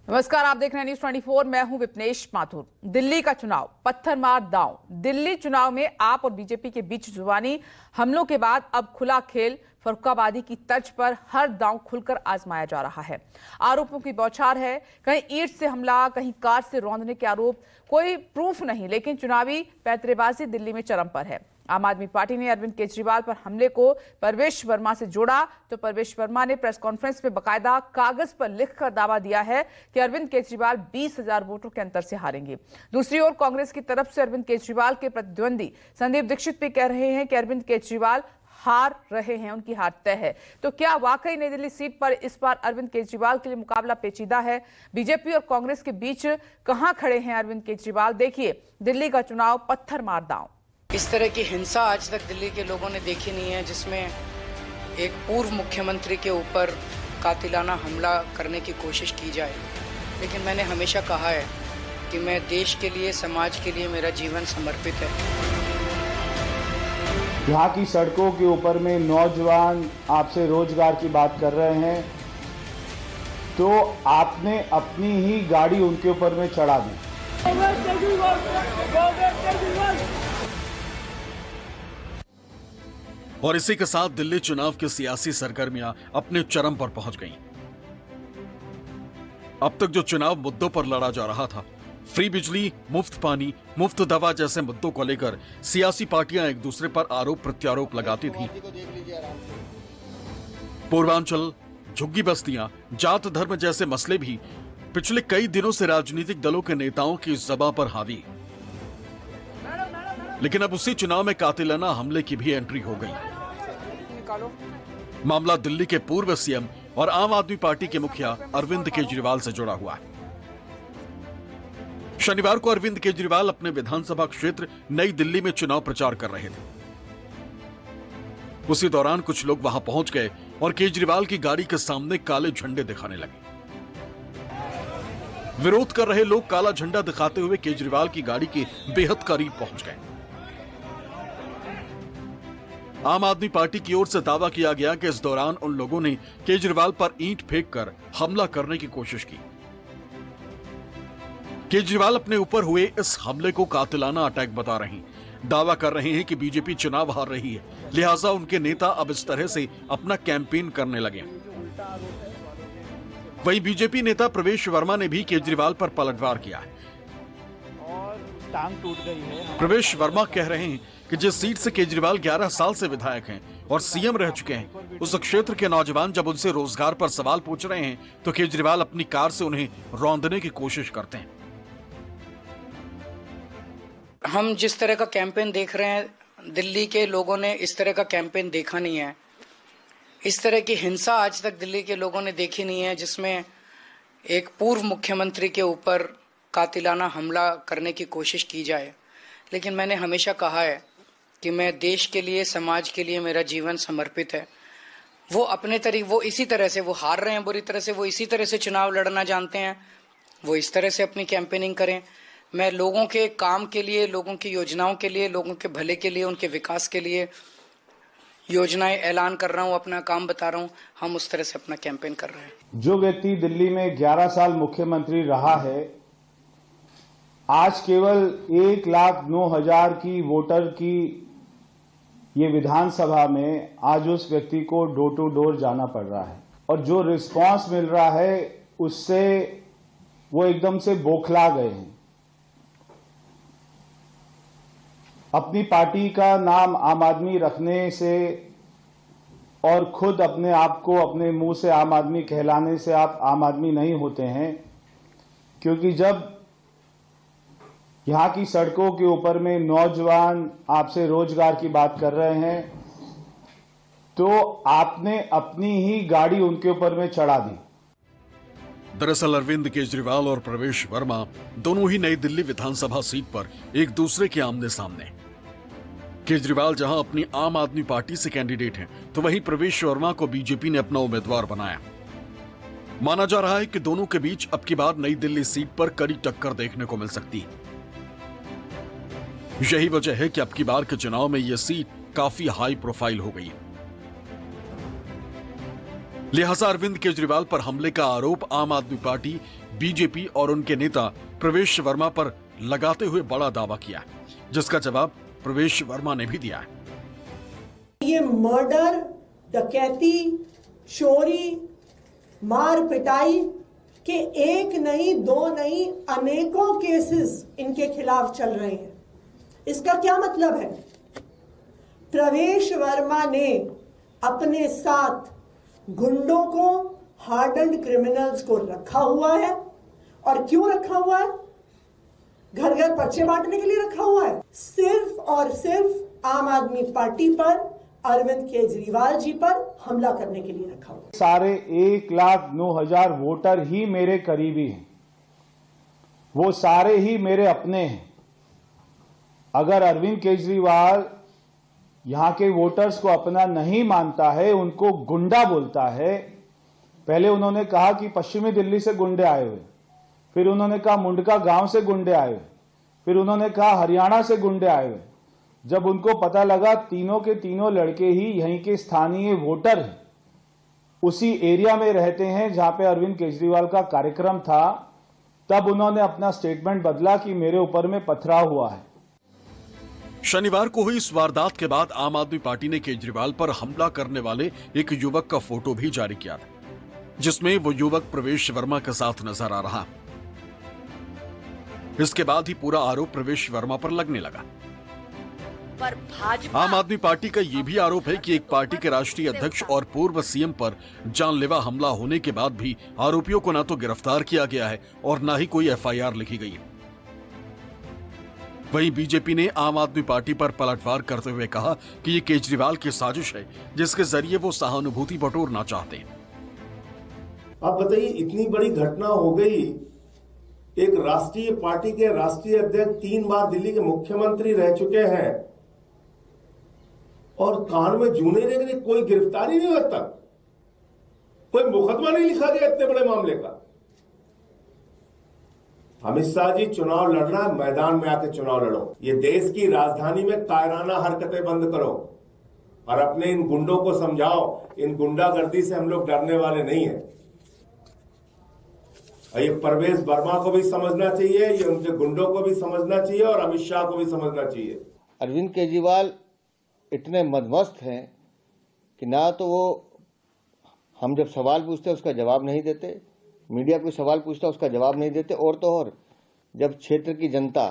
नमस्कार, आप देख रहे हैं न्यूज 24। मैं हूं विपनेश माथुर। दिल्ली का चुनाव पत्थर मार दांव। दिल्ली चुनाव में आप और बीजेपी के बीच जुबानी हमलों के बाद अब खुला खेल फर्रुखाबादी की तर्ज पर हर दांव खुलकर आजमाया जा रहा है। आरोपों की बौछार है, कहीं ईंट से हमला, कहीं कार से रौंदने के आरोप। कोई प्रूफ नहीं, लेकिन चुनावी पैंतरेबाजी दिल्ली में चरम पर है। आम आदमी पार्टी ने अरविंद केजरीवाल पर हमले को परवेश वर्मा से जोड़ा तो परवेश वर्मा ने प्रेस कॉन्फ्रेंस में बकायदा कागज पर लिखकर दावा दिया है कि अरविंद केजरीवाल 20,000 वोटों के अंतर से हारेंगे। दूसरी ओर कांग्रेस की तरफ से अरविंद केजरीवाल के प्रतिद्वंदी संदीप दीक्षित भी कह रहे हैं कि अरविंद केजरीवाल हार रहे हैं, उनकी हार तय है। तो क्या वाकई नई दिल्ली सीट पर इस बार अरविंद केजरीवाल के लिए मुकाबला पेचीदा है? बीजेपी और कांग्रेस के बीच कहां खड़े हैं अरविंद केजरीवाल? देखिए, दिल्ली का चुनाव पत्थर मार दांव। इस तरह की हिंसा आज तक दिल्ली के लोगों ने देखी नहीं है, जिसमें एक पूर्व मुख्यमंत्री के ऊपर कातिलाना हमला करने की कोशिश की जाए। लेकिन मैंने हमेशा कहा है कि मैं देश के लिए, समाज के लिए मेरा जीवन समर्पित है। यहाँ की सड़कों के ऊपर में नौजवान आपसे रोजगार की बात कर रहे हैं, तो आपने अपनी ही गाड़ी उनके ऊपर में चढ़ा दी। और इसी के साथ दिल्ली चुनाव की सियासी सरगर्मियां अपने चरम पर पहुंच गईं। अब तक जो चुनाव मुद्दों पर लड़ा जा रहा था, फ्री बिजली, मुफ्त पानी, मुफ्त दवा जैसे मुद्दों को लेकर सियासी पार्टियां एक दूसरे पर आरोप प्रत्यारोप लगाती थीं। पूर्वांचल, झुग्गी बस्तियां, जात धर्म जैसे मसले भी पिछले कई दिनों से राजनीतिक दलों के नेताओं की ज़बां पर हावी। लेकिन अब उसी चुनाव में कातिलाना हमले की भी एंट्री हो गई। मामला दिल्ली के पूर्व सीएम और आम आदमी पार्टी के मुखिया अरविंद केजरीवाल से जुड़ा हुआ है। शनिवार को अरविंद केजरीवाल अपने विधानसभा क्षेत्र नई दिल्ली में चुनाव प्रचार कर रहे थे। उसी दौरान कुछ लोग वहां पहुंच गए और केजरीवाल की गाड़ी के सामने काले झंडे दिखाने लगे। विरोध कर रहे लोग काला झंडा दिखाते हुए केजरीवाल की गाड़ी के बेहद करीब पहुंच गए। आम आदमी पार्टी की ओर से दावा किया गया कि इस दौरान उन लोगों ने केजरीवाल पर ईंट फेंककर हमला करने की कोशिश की। केजरीवाल अपने ऊपर हुए इस हमले को कातिलाना अटैक बता रहे हैं। दावा कर रहे हैं कि बीजेपी चुनाव हार रही है, लिहाजा उनके नेता अब इस तरह से अपना कैंपेन करने लगे। वहीं बीजेपी नेता प्रवेश वर्मा ने भी केजरीवाल पर पलटवार किया है। टांग टूट गई है। प्रवेश वर्मा कह रहे हैं कि जिस सीट से केजरीवाल 11 साल से विधायक हैं और सीएम रह चुके हैं, उस क्षेत्र के नौजवान जब उनसे रोजगार पर सवाल पूछ रहे हैं तो केजरीवाल अपनी कार से उन्हें रौंदने की कोशिश करते हैं। हम जिस तरह का कैंपेन देख रहे हैं, दिल्ली के लोगों ने इस तरह का कैंपेन देखा नहीं है। इस तरह की हिंसा आज तक दिल्ली के लोगों ने देखी नहीं है, जिसमें एक पूर्व मुख्यमंत्री के ऊपर कातिलाना हमला करने की कोशिश की जाए। लेकिन मैंने हमेशा कहा है कि मैं देश के लिए, समाज के लिए मेरा जीवन समर्पित है। वो अपने वो इसी तरह से वो हार रहे हैं बुरी तरह से, वो इसी तरह से चुनाव लड़ना जानते हैं, वो इस तरह से अपनी कैंपेनिंग करें। मैं लोगों के काम के लिए, लोगों की योजनाओं के लिए, लोगों के भले के लिए, उनके विकास के लिए योजनाएं ऐलान कर रहा हूं, अपना काम बता रहा हूं। हम उस तरह से अपना कैंपेन कर रहे हैं। जो व्यक्ति दिल्ली में 11 साल मुख्यमंत्री रहा है, आज केवल 1,09,000 की वोटर की ये विधानसभा में आज उस व्यक्ति को डोर टू डोर जाना पड़ रहा है, और जो रिस्पांस मिल रहा है उससे वो एकदम से बौखला गए हैं। अपनी पार्टी का नाम आम आदमी रखने से और खुद अपने आप को अपने मुंह से आम आदमी कहलाने से आप आम आदमी नहीं होते हैं, क्योंकि जब यहाँ की सड़कों के ऊपर में नौजवान आपसे रोजगार की बात कर रहे हैं, तो आपने अपनी ही गाड़ी उनके ऊपर में चढ़ा दी। दरअसल अरविंद केजरीवाल और प्रवेश वर्मा दोनों ही नई दिल्ली विधानसभा सीट पर एक दूसरे के आमने सामने। केजरीवाल जहां अपनी आम आदमी पार्टी से कैंडिडेट हैं, तो वहीं प्रवेश वर्मा को बीजेपी ने अपना उम्मीदवार बनाया। माना जा रहा है कि दोनों के बीच अब की बार नई दिल्ली सीट पर कड़ी टक्कर देखने को मिल सकती है। यही वजह है कि अब की बार के चुनाव में यह सीट काफी हाई प्रोफाइल हो गई है। लिहाजा अरविंद केजरीवाल पर हमले का आरोप आम आदमी पार्टी, बीजेपी और उनके नेता प्रवेश वर्मा पर लगाते हुए बड़ा दावा किया, जिसका जवाब प्रवेश वर्मा ने भी दिया। ये मर्डर, डकैती, चोरी, मार पिटाई के एक नहीं, दो नहीं, अनेकों केसेस इनके खिलाफ चल रहे हैं। इसका क्या मतलब है? प्रवेश वर्मा ने अपने साथ गुंडों को, हार्डन्ड क्रिमिनल्स को रखा हुआ है। और क्यों रखा हुआ है? घर घर पर्चे बांटने के लिए रखा हुआ है। सिर्फ और सिर्फ आम आदमी पार्टी पर, अरविंद केजरीवाल जी पर हमला करने के लिए रखा हुआ है। सारे 1,09,000 वोटर ही मेरे करीबी हैं, वो सारे ही मेरे अपने हैं। अगर अरविंद केजरीवाल यहां के वोटर्स को अपना नहीं मानता है, उनको गुंडा बोलता है, पहले उन्होंने कहा कि पश्चिमी दिल्ली से गुंडे आए हुए, फिर उन्होंने कहा मुंडका गांव से गुंडे आए हुए, फिर उन्होंने कहा हरियाणा से गुंडे आए हुए। जब उनको पता लगा तीनों के तीनों लड़के ही यहीं के स्थानीय वोटर हैं, उसी एरिया में रहते हैं जहां पे अरविंद केजरीवाल का कार्यक्रम था, तब उन्होंने अपना स्टेटमेंट बदला कि मेरे ऊपर में पथराव हुआ है। शनिवार को हुई इस वारदात के बाद आम आदमी पार्टी ने केजरीवाल पर हमला करने वाले एक युवक का फोटो भी जारी किया था, जिसमें वो युवक प्रवेश वर्मा के साथ नजर आ रहा। इसके बाद ही पूरा आरोप प्रवेश वर्मा पर लगने लगा। पर भाजपा आम आदमी पार्टी का यह भी आरोप है कि एक पार्टी के राष्ट्रीय अध्यक्ष और पूर्व सीएम पर जानलेवा हमला होने के बाद भी आरोपियों को न तो गिरफ्तार किया गया है और न ही कोई एफआईआर लिखी गई है। वहीं बीजेपी ने आम आदमी पार्टी पर पलटवार करते हुए कहा कि ये केजरीवाल की साजिश है, जिसके जरिए वो सहानुभूति बटोरना चाहते हैं। आप बताइए, इतनी बड़ी घटना हो गई, एक राष्ट्रीय पार्टी के राष्ट्रीय अध्यक्ष 3 बार दिल्ली के मुख्यमंत्री रह चुके हैं और कान में जूने रह गए, कोई गिरफ्तारी नहीं हुई तक, कोई मुकदमा नहीं लिखा गया इतने बड़े मामले का। अमित शाह जी, चुनाव लड़ना है, मैदान में आके चुनाव लड़ो। ये देश की राजधानी में कायराना हरकतें बंद करो और अपने इन गुंडों को समझाओ, इन गुंडागर्दी से हम लोग डरने वाले नहीं है। ये प्रवेश वर्मा को भी समझना चाहिए, ये उनके गुंडों को भी समझना चाहिए और अमित शाह को भी समझना चाहिए। अरविंद केजरीवाल इतने मदमस्त हैं कि ना तो वो हम जब सवाल पूछते उसका जवाब नहीं देते, मीडिया कोई सवाल पूछता उसका जवाब नहीं देते, और तो और जब क्षेत्र की जनता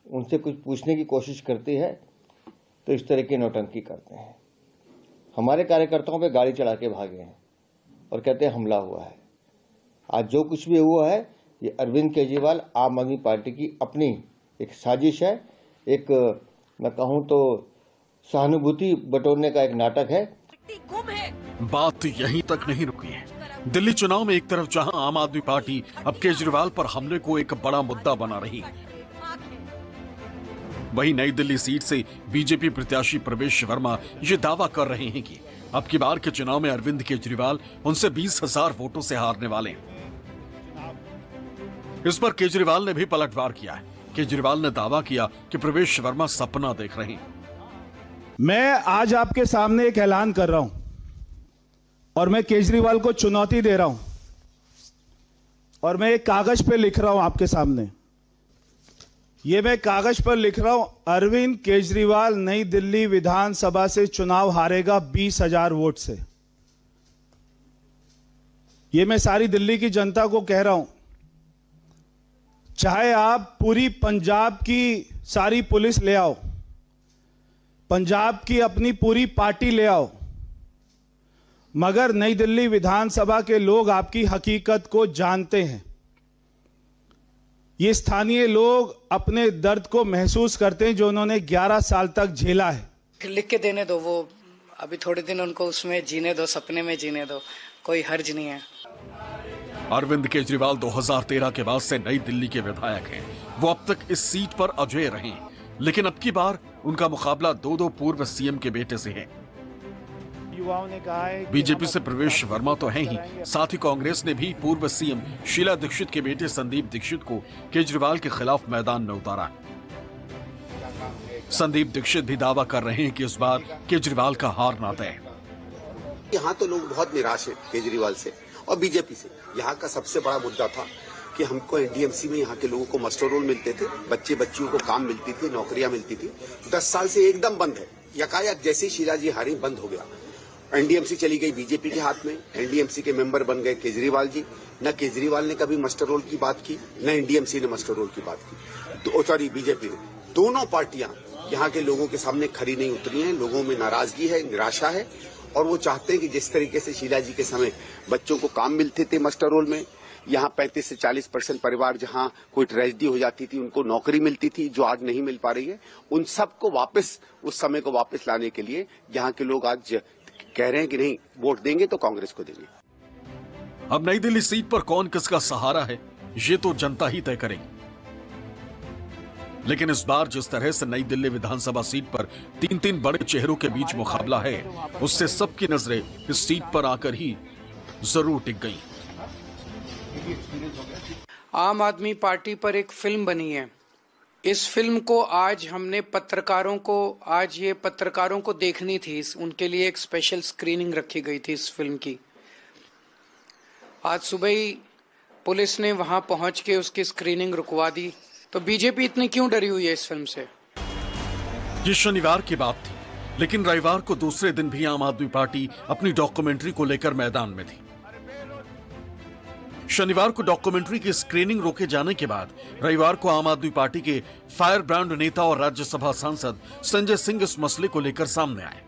उनसे कुछ पूछने की कोशिश करती है तो इस तरह की नौटंकी करते हैं। हमारे कार्यकर्ताओं पे गाड़ी चढ़ा के भागे हैं और कहते हैं हमला हुआ है। आज जो कुछ भी हुआ है ये अरविंद केजरीवाल आम आदमी पार्टी की अपनी एक साजिश है, एक मैं कहूं तो सहानुभूति बटोरने का एक नाटक है। गुम है। बात यहीं तक नहीं रुकी है। दिल्ली चुनाव में एक तरफ जहां आम आदमी पार्टी अब केजरीवाल पर हमले को एक बड़ा मुद्दा बना रही है, वहीं नई दिल्ली सीट से बीजेपी प्रत्याशी प्रवेश वर्मा ये दावा कर रहे हैं कि अब की बार के चुनाव में अरविंद केजरीवाल उनसे 20,000 वोटों से हारने वाले हैं। इस पर केजरीवाल ने भी पलटवार किया है। केजरीवाल ने दावा किया कि प्रवेश वर्मा सपना देख रहे हैं। मैं आज आपके सामने एक ऐलान कर रहा हूं और मैं केजरीवाल को चुनौती दे रहा हूं और मैं एक कागज पे लिख रहा हूं आपके सामने। ये मैं कागज पर लिख रहा हूं, अरविंद केजरीवाल नई दिल्ली विधानसभा से चुनाव हारेगा 20,000 वोट से। ये मैं सारी दिल्ली की जनता को कह रहा हूं, चाहे आप पूरी पंजाब की सारी पुलिस ले आओ, पंजाब की अपनी पूरी पार्टी ले आओ, मगर नई दिल्ली विधानसभा के लोग आपकी हकीकत को जानते हैं। ये स्थानीय लोग अपने दर्द को महसूस करते हैं जो उन्होंने 11 साल तक झेला है। लिख के देने दो, वो अभी थोड़े दिन उनको उसमें जीने दो, सपने में जीने दो, कोई हर्ज नहीं है। अरविंद केजरीवाल 2013 के बाद से नई दिल्ली के विधायक हैं। वो अब तक इस सीट पर अजेय रहे, लेकिन अब की बार उनका मुकाबला 2 पूर्व सीएम के बेटे से है। युवाओं ने कहा है बीजेपी से प्रवेश वर्मा तो है ही, साथ ही कांग्रेस ने भी पूर्व सीएम शीला दीक्षित के बेटे संदीप दीक्षित को केजरीवाल के खिलाफ मैदान में उतारा। संदीप दीक्षित भी दावा कर रहे हैं कि इस बार केजरीवाल का हार ना तय। यहाँ तो लोग बहुत निराश हैं केजरीवाल से और बीजेपी से। यहाँ का सबसे बड़ा मुद्दा था कि हमको एनडीएमसी में यहाँ के लोगों को मास्टर रोल मिलते थे, बच्चियों को काम मिलती थी, नौकरियां मिलती थी। 10 साल से एकदम बंद है। यकायक जैसे ही शीला जी हारी बंद हो गया। एनडीएमसी चली गई बीजेपी के हाथ में। एनडीएमसी के मेंबर बन गए केजरीवाल जी। न केजरीवाल ने कभी मास्टर रोल की बात की, न एनडीएमसी ने मास्टर रोल की बात की। बीजेपी ने। दोनों पार्टियां यहाँ के लोगों के सामने खरी नहीं उतरी हैं। लोगों में नाराजगी है, निराशा है और वो चाहते हैं कि जिस तरीके से शीला जी के समय बच्चों को काम मिलते थे मास्टर रोल में, यहाँ 35 से 40% परिवार जहाँ कोई ट्रेजेडी हो जाती थी उनको नौकरी मिलती थी, जो आज नहीं मिल पा रही है। उन सबको वापस, उस समय को वापस लाने के लिए यहाँ के लोग आज कह रहे हैं कि नहीं, वोट देंगे तो कांग्रेस को देंगे। अब नई दिल्ली सीट पर कौन किसका सहारा है, ये तो जनता ही तय करेगी। लेकिन इस बार जिस तरह से नई दिल्ली विधानसभा सीट पर 3 बड़े चेहरों के बीच मुकाबला है, उससे सबकी नजरें इस सीट पर आकर ही जरूर टिक गई। आम आदमी पार्टी पर एक फिल्म बनी है। इस फिल्म को आज हमने पत्रकारों को देखनी थी। उनके लिए एक स्पेशल स्क्रीनिंग रखी गई थी इस फिल्म की। आज सुबह ही पुलिस ने वहां पहुंच के उसकी स्क्रीनिंग रुकवा दी। तो बीजेपी इतनी क्यों डरी हुई है इस फिल्म से? ये शनिवार की बात थी, लेकिन रविवार को दूसरे दिन भी आम आदमी पार्टी अपनी डॉक्यूमेंट्री को लेकर मैदान में थी। शनिवार को डॉक्यूमेंट्री की स्क्रीनिंग रोके जाने के बाद रविवार को आम आदमी पार्टी के फायर ब्रांड नेता और राज्यसभा सांसद संजय सिंह इस मसले को लेकर सामने आए।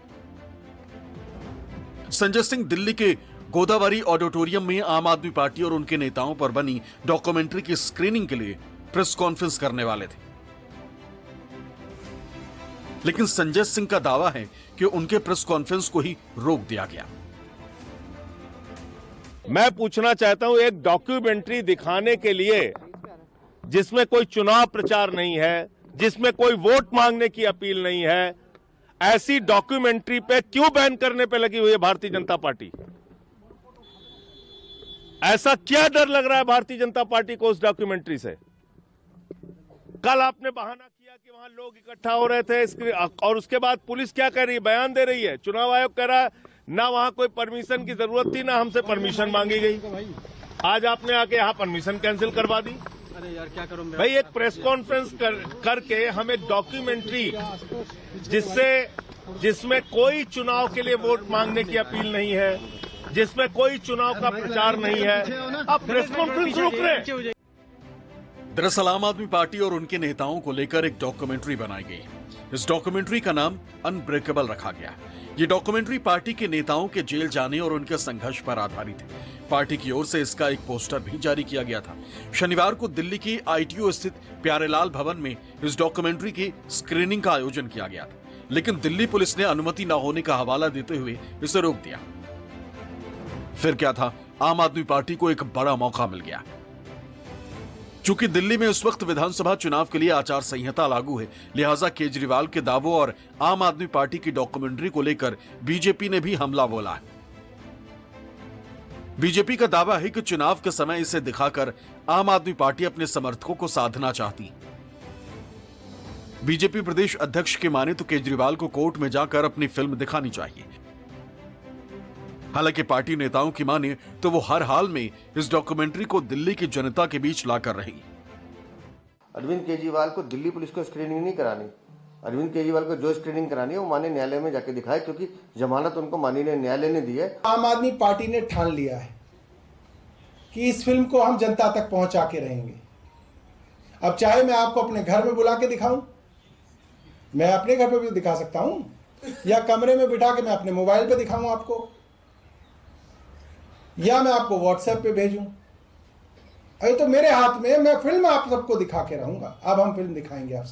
संजय सिंह दिल्ली के गोदावरी ऑडिटोरियम में आम आदमी पार्टी और उनके नेताओं पर बनी डॉक्यूमेंट्री की स्क्रीनिंग के लिए प्रेस कॉन्फ्रेंस करने वाले थे। लेकिन संजय सिंह का दावा है कि उनके प्रेस कॉन्फ्रेंस को ही रोक दिया गया। मैं पूछना चाहता हूं, एक डॉक्यूमेंट्री दिखाने के लिए जिसमें कोई चुनाव प्रचार नहीं है, जिसमें कोई वोट मांगने की अपील नहीं है, ऐसी डॉक्यूमेंट्री पे क्यों बैन करने पे लगी हुई है भारतीय जनता पार्टी? ऐसा क्या डर लग रहा है भारतीय जनता पार्टी को उस डॉक्यूमेंट्री से? कल आपने बहाना किया कि वहां लोग इकट्ठा हो रहे थे और उसके बाद पुलिस क्या कह रही है, बयान दे रही है। चुनाव आयोग कह रहा है ना वहां कोई परमिशन की जरूरत थी, ना हमसे परमिशन मांगी गई। आज आपने आके यहाँ परमिशन कैंसिल करवा दी। अरे यार क्या करूं भाई, एक प्रेस कॉन्फ्रेंस करके हम एक डॉक्यूमेंट्री जिसमें कोई चुनाव के लिए वोट मांगने की अपील नहीं है, जिसमें कोई चुनाव का प्रचार नहीं है, आप प्रेस कॉन्फ्रेंस रोक रहे हैं। दरअसल आम आदमी पार्टी और उनके नेताओं को लेकर एक डॉक्यूमेंट्री बनाई गई। इस डॉक्यूमेंट्री का नाम अनब्रेकेबल रखा गया। ये डॉक्यूमेंट्री पार्टी के नेताओं के जेल जाने और उनके संघर्ष पर आधारित है। पार्टी की ओर से इसका एक पोस्टर भी जारी किया गया था। शनिवार को दिल्ली की आईटीओ स्थित प्यारेलाल भवन में इस डॉक्यूमेंट्री की स्क्रीनिंग का आयोजन किया गया था, लेकिन दिल्ली पुलिस ने अनुमति न होने का हवाला देते हुए इसे रोक दिया। फिर क्या था, आम आदमी पार्टी को एक बड़ा मौका मिल गया। चूंकि दिल्ली में उस वक्त विधानसभा चुनाव के लिए आचार संहिता लागू है, लिहाजा केजरीवाल के दावों और आम आदमी पार्टी की डॉक्यूमेंट्री को लेकर बीजेपी ने भी हमला बोला है। बीजेपी का दावा है कि चुनाव के समय इसे दिखाकर आम आदमी पार्टी अपने समर्थकों को साधना चाहती। बीजेपी प्रदेश अध्यक्ष की माने तो केजरीवाल को कोर्ट में जाकर अपनी फिल्म दिखानी चाहिए। हालांकि पार्टी नेताओं की माने तो वो हर हाल में इस डॉक्यूमेंट्री को दिल्ली की जनता के बीच लाकर रहेगी। अरविंद केजरीवाल को दिल्ली पुलिस को स्क्रीनिंग नहीं करानी। अरविंद केजरीवाल को जो स्क्रीनिंग करानी है वो माननीय न्यायालय में जाके दिखाए, क्योंकि जमानत उनको माननीय न्यायालय ने दी है। आम आदमी पार्टी ने ठान लिया है कि इस फिल्म को हम जनता तक पहुंचा के रहेंगे। अब चाहे मैं आपको अपने घर में बुला के दिखाऊं, मैं अपने घर पे भी दिखा सकता हूं, या कमरे में बिठा के मैं अपने मोबाइल पे दिखाऊं आपको, या मैं आपको व्हाट्सएप पे भेजूं। अरे तो मेरे हाथ में, मैं फिल्म आप सबको दिखा के रहूंगा। अब हम फिल्म दिखाएंगे आप सब।